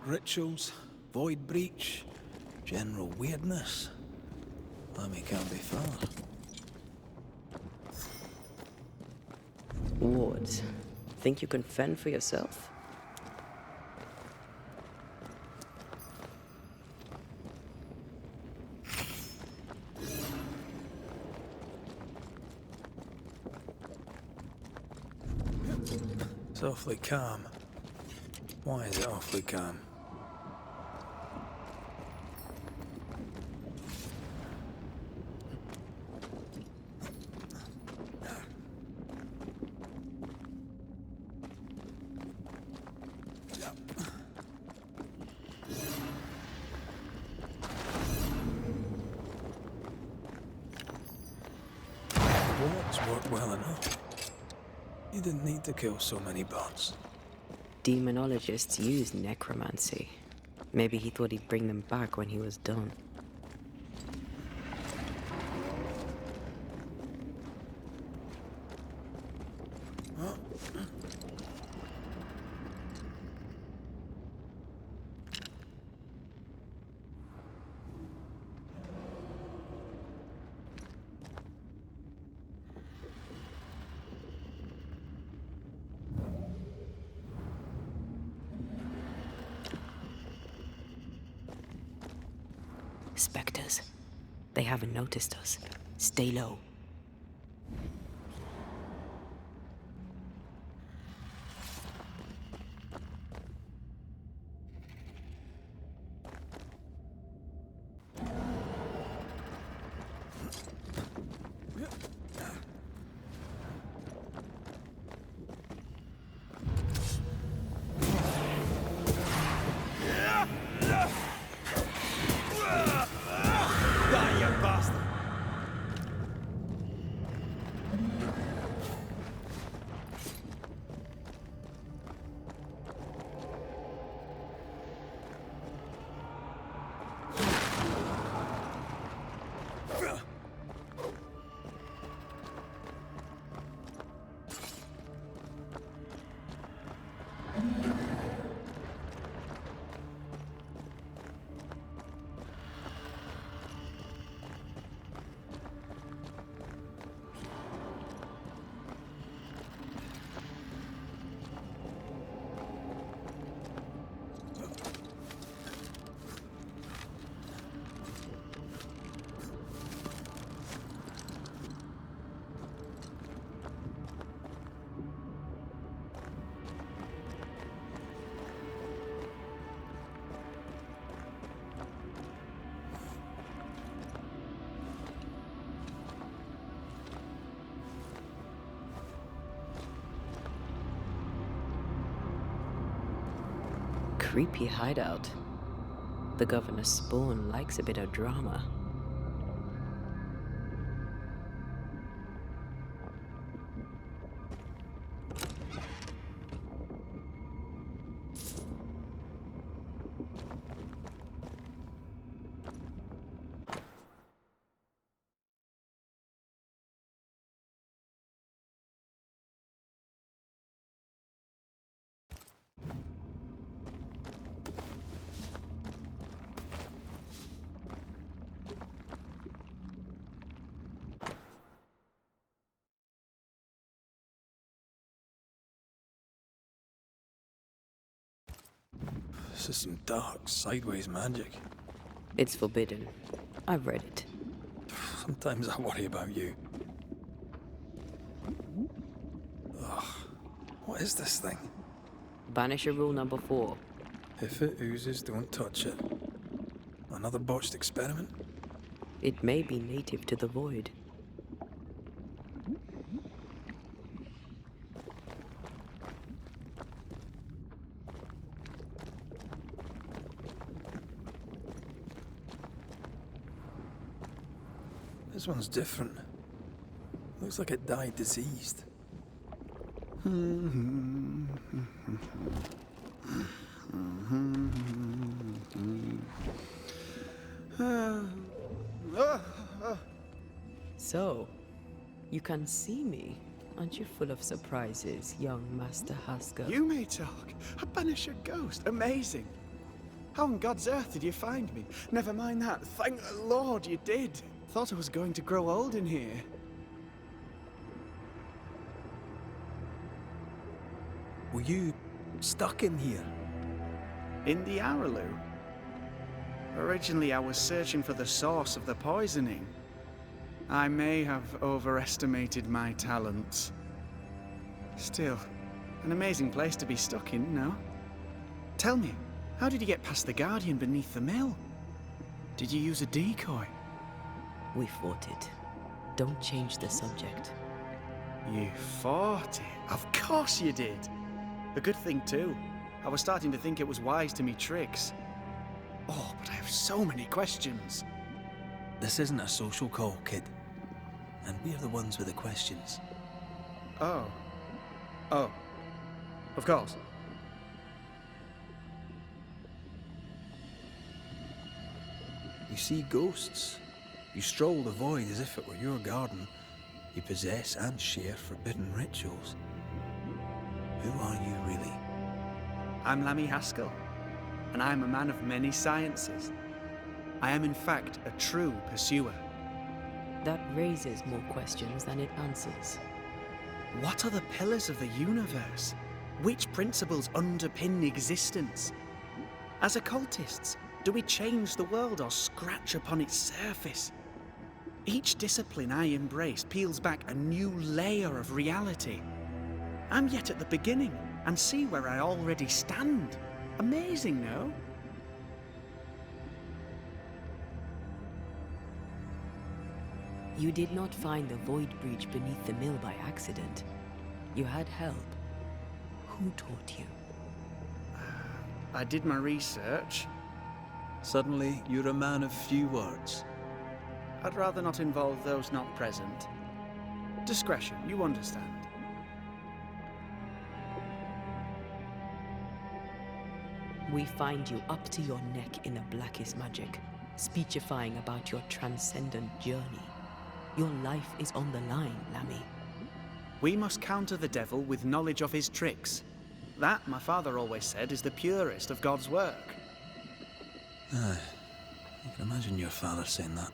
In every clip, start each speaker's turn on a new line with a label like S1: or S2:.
S1: rituals, void breach, general weirdness. Lemmy can't be far.
S2: Wards, think you can fend for yourself?
S1: It's awfully calm. Why is it awfully calm? Wards work well enough. You didn't need to kill so many bots.
S2: Demonologists use necromancy. Maybe he thought he'd bring them back when he was done. Spectres. They haven't noticed us. Stay low. Creepy hideout. The governor's spawn likes a bit of drama.
S1: This is some dark, sideways magic.
S2: It's forbidden. I've read it.
S1: Sometimes I worry about you. Ugh. What is this thing?
S2: Banisher rule number 4.
S1: If it oozes, don't touch it. Another botched experiment?
S2: It may be native to the void.
S1: This one's different. Looks like it died diseased.
S2: So, you can see me. Aren't you full of surprises, young Master Haskell?
S3: You may talk. A Banisher ghost. Amazing. How on God's earth did you find me? Never mind that. Thank the Lord you did. Thought I was going to grow old in here.
S1: Were you stuck in here?
S3: In the Araloo? Originally, I was searching for the source of the poisoning. I may have overestimated my talents. Still, an amazing place to be stuck in, no? Tell me, how did you get past the Guardian beneath the mill? Did you use a decoy?
S2: We fought it. Don't change the subject.
S3: You fought it? Of course you did! A good thing, too. I was starting to think it was wise to me tricks. Oh, but I have so many questions.
S1: This isn't a social call, kid. And we're the ones with the questions.
S3: Oh. Oh. Of course.
S1: You see ghosts. You stroll the void as if it were your garden. You possess and share forbidden rituals. Who are you really?
S3: I'm Lammy Haskell, and I'm a man of many sciences. I am in fact a true pursuer.
S2: That raises more questions than it answers.
S3: What are the pillars of the universe? Which principles underpin existence? As occultists, do we change the world or scratch upon its surface? Each discipline I embrace peels back a new layer of reality. I'm yet at the beginning and see where I already stand. Amazing, no?
S2: You did not find the void breach beneath the mill by accident. You had help. Who taught you?
S3: I did my research.
S1: Suddenly, you're a man of few words.
S3: I'd rather not involve those not present. Discretion, you understand.
S2: We find you up to your neck in the blackest magic, speechifying about your transcendent journey. Your life is on the line, Lammy.
S3: We must counter the devil with knowledge of his tricks. That, my father always said, is the purest of God's work.
S1: Aye. You can imagine your father saying that.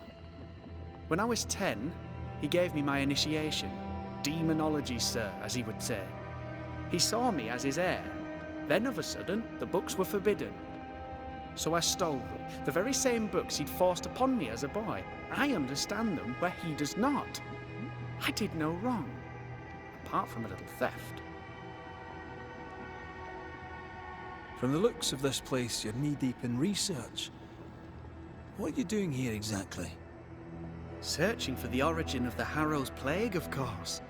S3: When I was 10, he gave me my initiation. Demonology, sir, as he would say. He saw me as his heir. Then, of a sudden, the books were forbidden. So I stole them, the very same books he'd forced upon me as a boy. I understand them where he does not. I did no wrong, apart from a little theft.
S1: From the looks of this place, you're knee-deep in research. What are you doing here exactly?
S3: Searching for the origin of the Harrow's plague, of course.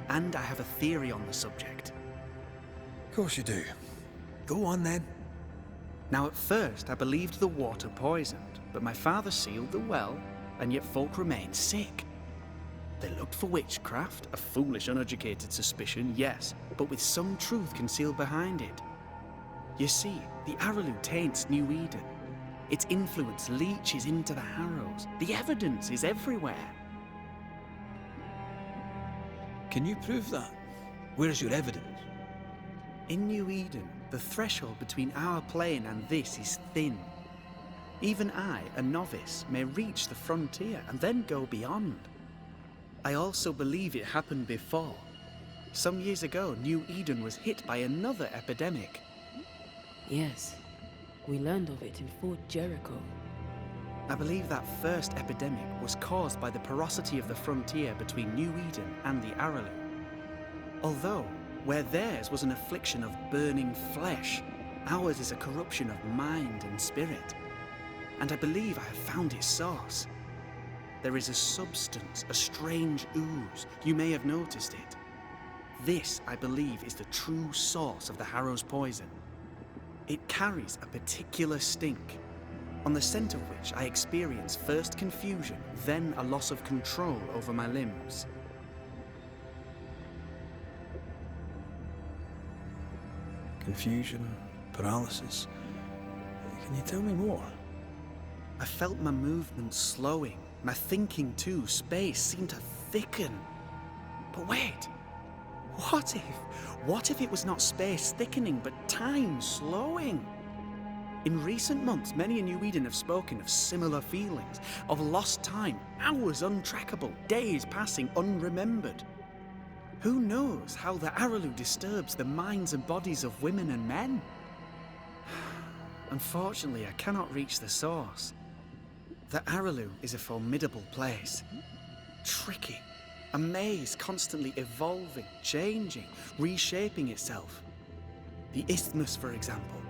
S3: And I have a theory on the subject.
S1: Of course you do. Go on then.
S3: Now, at first, I believed the water poisoned, but my father sealed the well, and yet folk remained sick. They looked for witchcraft, a foolish, uneducated suspicion, yes, but with some truth concealed behind it. You see, the Araloo taints New Eden. Its influence leaches into the Harrows. The evidence is everywhere.
S1: Can you prove that? Where's your evidence?
S3: In New Eden, the threshold between our plane and this is thin. Even I, a novice, may reach the frontier and then go beyond. I also believe it happened before. Some years ago, New Eden was hit by another epidemic.
S2: Yes, we learned of it in Fort Jericho.
S3: I believe that first epidemic was caused by the porosity of the frontier between New Eden and the Araloo. Although, where theirs was an affliction of burning flesh, ours is a corruption of mind and spirit. And I believe I have found its source. There is a substance, a strange ooze. You may have noticed it. This, I believe, is the true source of the Harrow's poison. It carries a particular stink, on the scent of which I experience first confusion, then a loss of control over my limbs.
S1: Confusion, paralysis. Can you tell me more?
S3: I felt my movements slowing, my thinking too. Space seemed to thicken. But wait, what if it was not space thickening, but time slowing? In recent months, many in New Eden have spoken of similar feelings, of lost time, hours untrackable, days passing unremembered. Who knows how the Araloo disturbs the minds and bodies of women and men? Unfortunately, I cannot reach the source. The Araloo is a formidable place. Tricky. A maze constantly evolving, changing, reshaping itself. The isthmus, for example.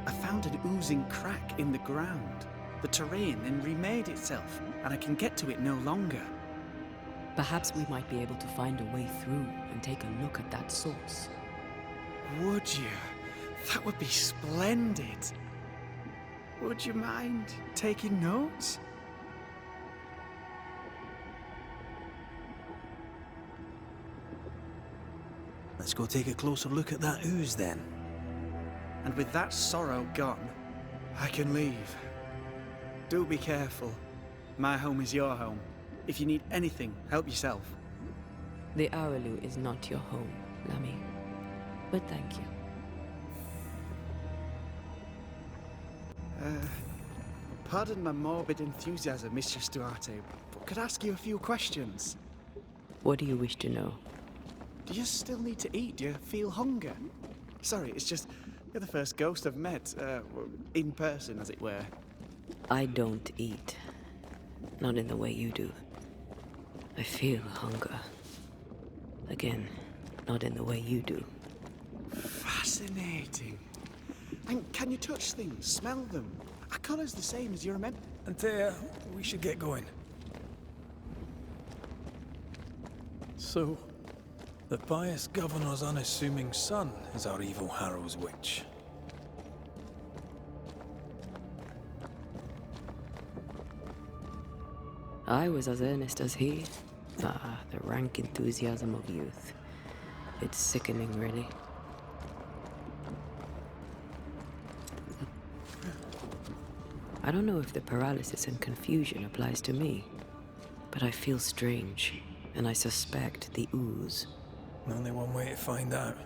S3: I found an oozing crack in the ground. The terrain then remade itself, and I can get to it no longer.
S2: Perhaps we might be able to find a way through and take a look at that source.
S3: Would you? That would be splendid. Would you mind taking notes?
S1: Let's go take a closer look at that ooze then.
S3: And with that sorrow gone, I can leave. Do be careful. My home is your home. If you need anything, help yourself.
S2: The Araloo is not your home, Lammy. But thank you.
S3: Pardon my morbid enthusiasm, Mistress Duarte, but could I ask you a few questions?
S2: What do you wish to know?
S3: Do you still need to eat? Do you feel hunger? Sorry, it's just, you're the first ghost I've met, in person, as it were.
S2: I don't eat. Not in the way you do. I feel hunger. Again, not in the way you do.
S3: Fascinating. And can you touch things, smell them? Are colours the same as you remember?
S1: Antea, we should get going. So, the pious governor's unassuming son is our evil Harrow's witch.
S2: I was as earnest as he. Ah, the rank enthusiasm of youth. It's sickening, really. I don't know if the paralysis and confusion applies to me, but I feel strange, and I suspect the ooze.
S1: Only one way to find out.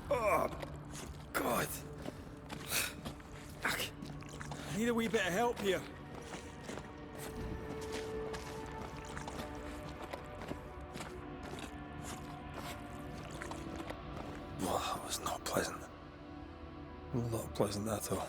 S1: Oh, God. I need a wee bit of help here. Well, that was not pleasant. Not pleasant at all.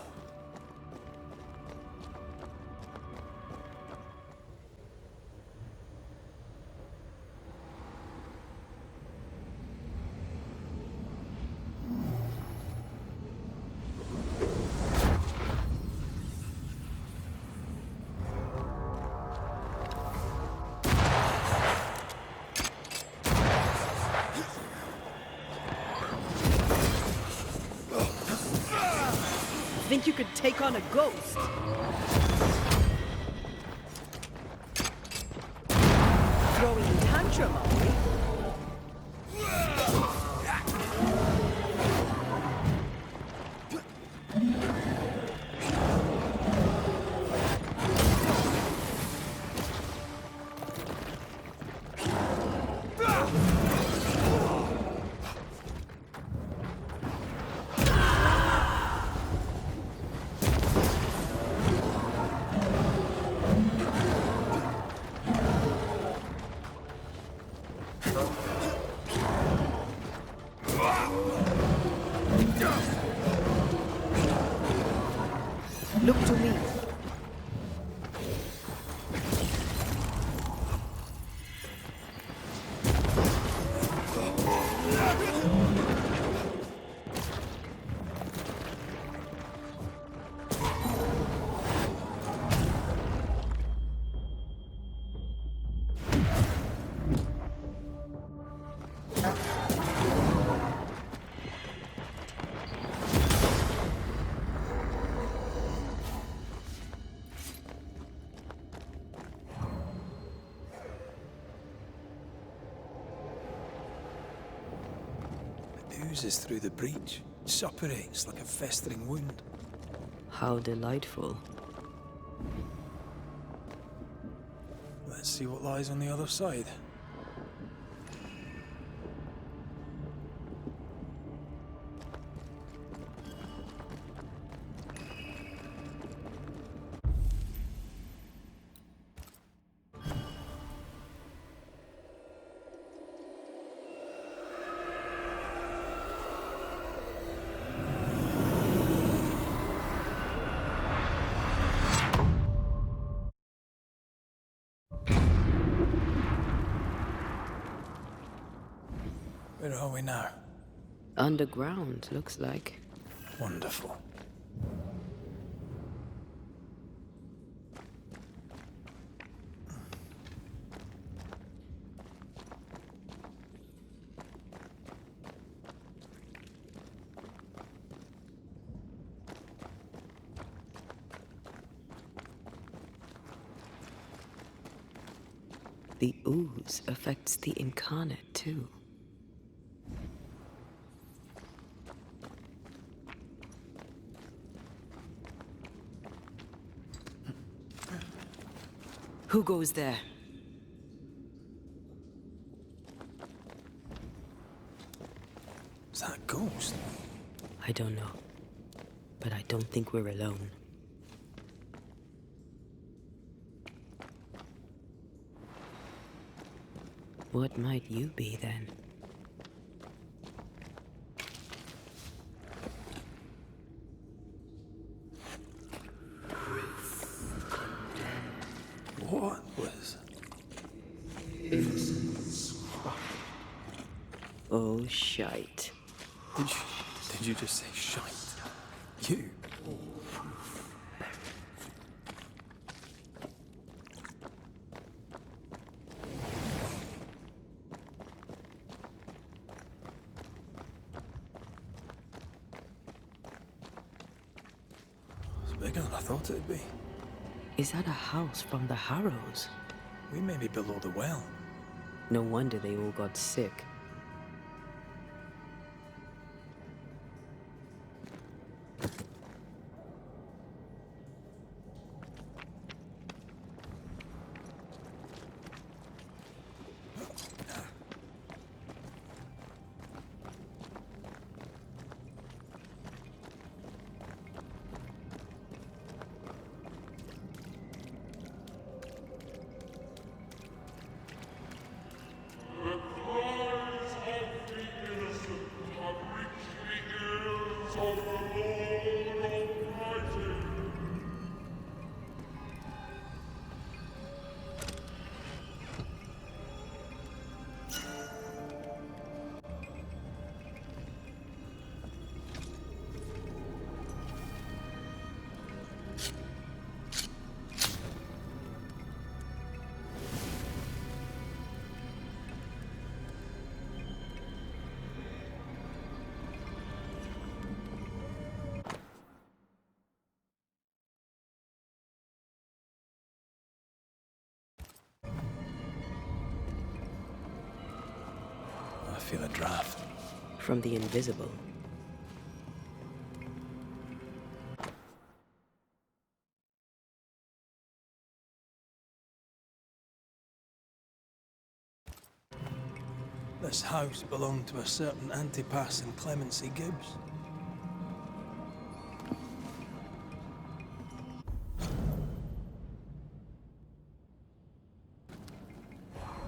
S2: Think you could take on a ghost? Throwing tantrum, are we? Look to me.
S1: Oozes through the breach, suppurates like a festering wound.
S2: How delightful.
S1: Let's see what lies on the other side. Where are we now?
S2: Underground, looks like.
S1: Wonderful.
S2: The ooze affects the incarnate, too. Who goes there?
S1: Is that a ghost?
S2: I don't know. But I don't think we're alone. What might you be, then?
S1: What was...
S2: Oh, shite.
S1: Did you just say shite? You? It's bigger than I thought it'd be.
S2: Is that a house from the Harrows?
S1: We may be below the well.
S2: No wonder they all got sick.
S1: I feel a draft.
S2: From the invisible.
S1: This house belonged to a certain Antipas and Clemency Gibbs.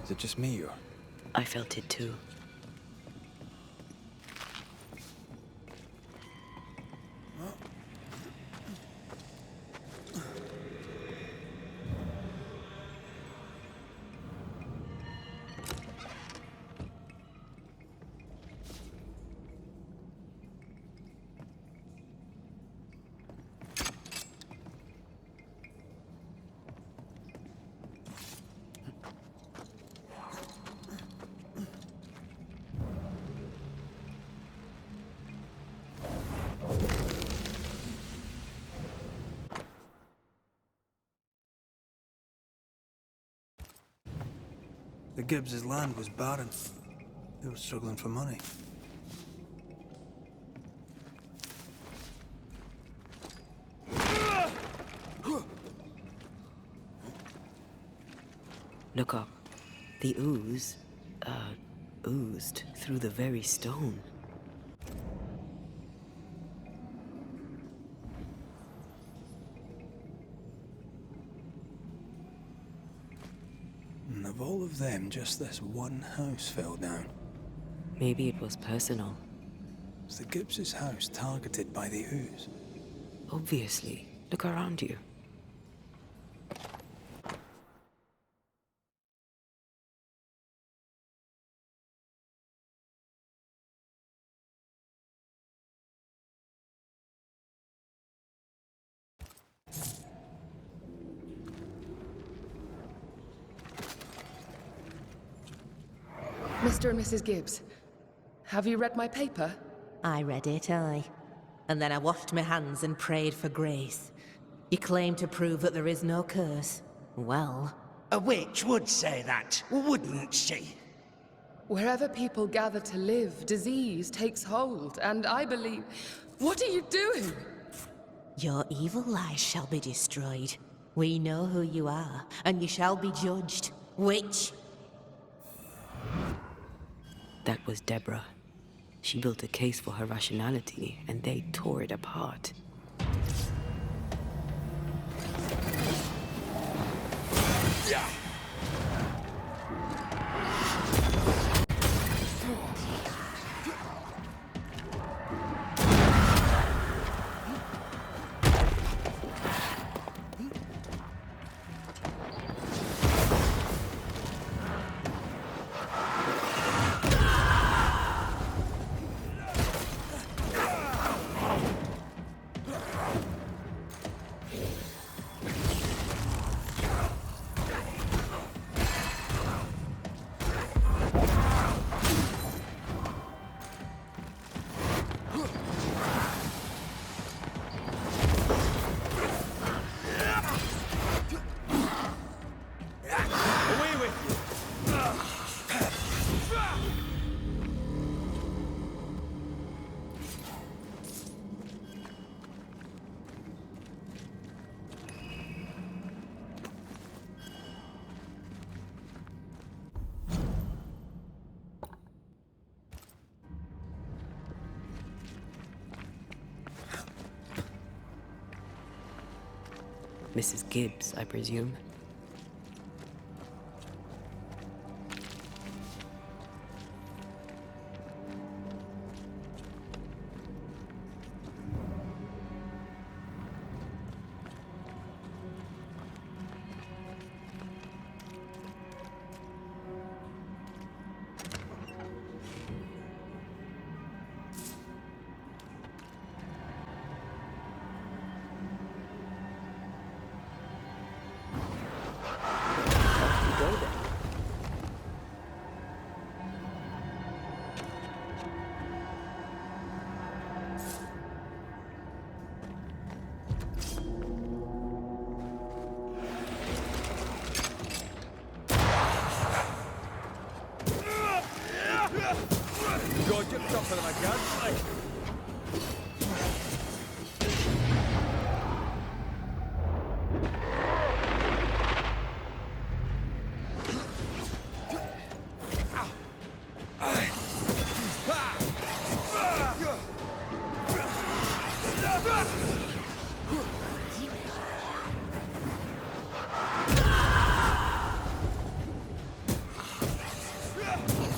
S1: Is it just me, or...?
S2: I felt it too.
S1: The Gibbs' land was barren. They were struggling for money.
S2: Look up. The ooze, oozed through the very stone.
S1: And of all of them, just this one house fell down.
S2: Maybe it was personal.
S1: Was the Gibbs' house targeted by the ooze?
S2: Obviously. Look around you.
S4: Mr. and Mrs. Gibbs, have you read my paper?
S5: I read it, aye. And then I washed my hands and prayed for grace. You claim to prove that there is no curse. Well...
S6: A witch would say that, wouldn't she?
S4: Wherever people gather to live, disease takes hold, and I believe... What are you doing?
S5: Your evil lies shall be destroyed. We know who you are, and you shall be judged. Witch!
S2: That was Deborah. She built a case for her rationality, and they tore it apart.
S1: Yeah.
S2: Mrs. Gibbs, I presume.
S1: God, get tougher than I can.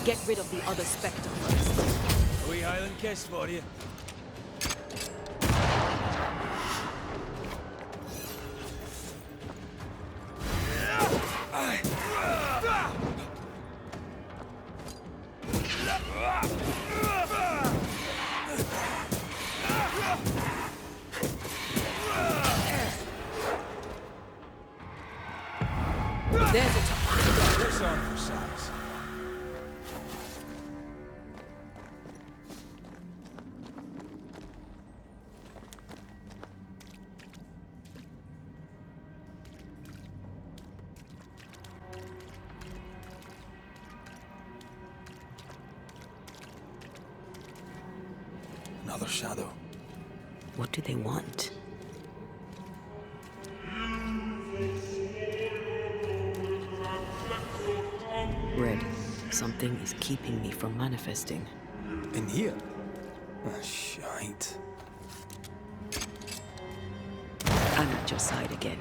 S2: Get rid of the other Spectre first.
S1: A wee Highland kiss for you.
S2: There's a top.
S1: This on for size. Another shadow.
S2: What do they want? Red, something is keeping me from manifesting.
S1: In here? Ah, shite.
S2: I'm at your side again.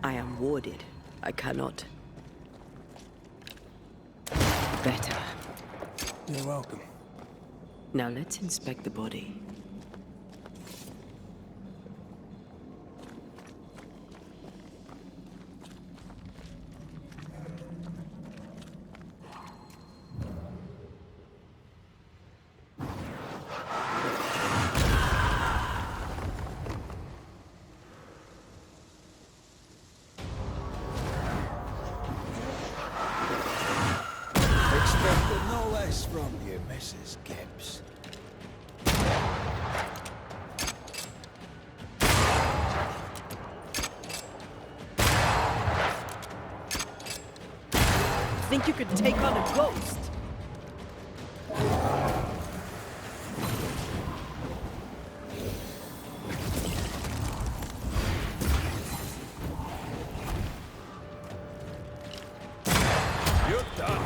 S2: I am warded. I cannot. Better.
S1: You're welcome.
S2: Now let's inspect the body. think you could take on a ghost?
S1: You're done.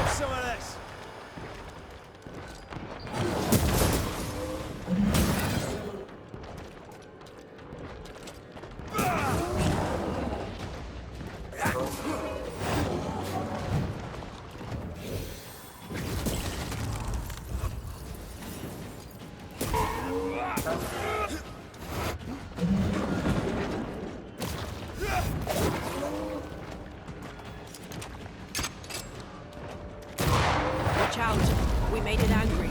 S6: Some of this.
S2: Watch out. We made it angry.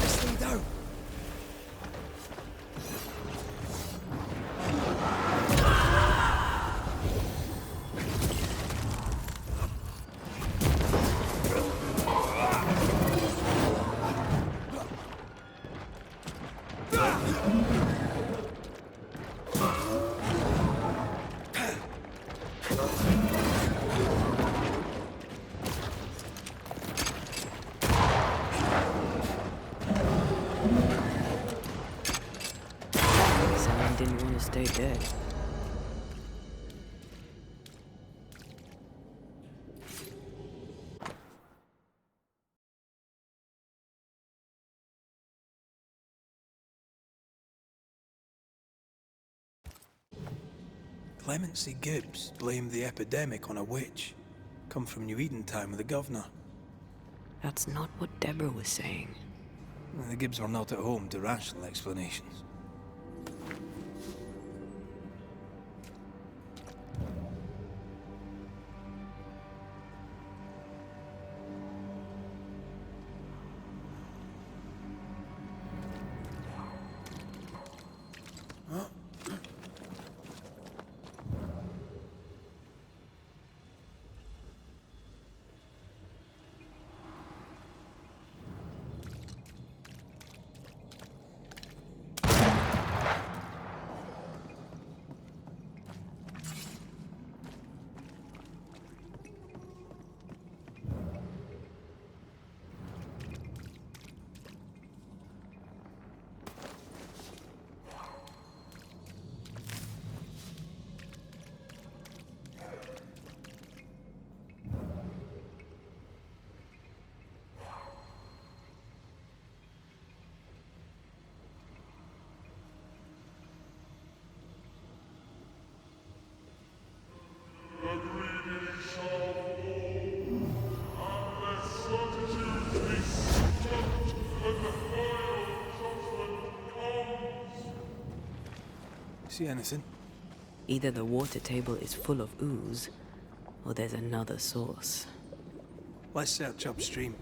S6: This thing down.
S2: Someone didn't want to stay dead.
S1: Clemency Gibbs blamed the epidemic on a witch. Come from New Eden time with the governor.
S2: That's not what Deborah was saying.
S1: The Gibbs were not at home to rational explanations. See anything?
S2: Either the water table is full of ooze, or there's another source.
S1: Let's search upstream.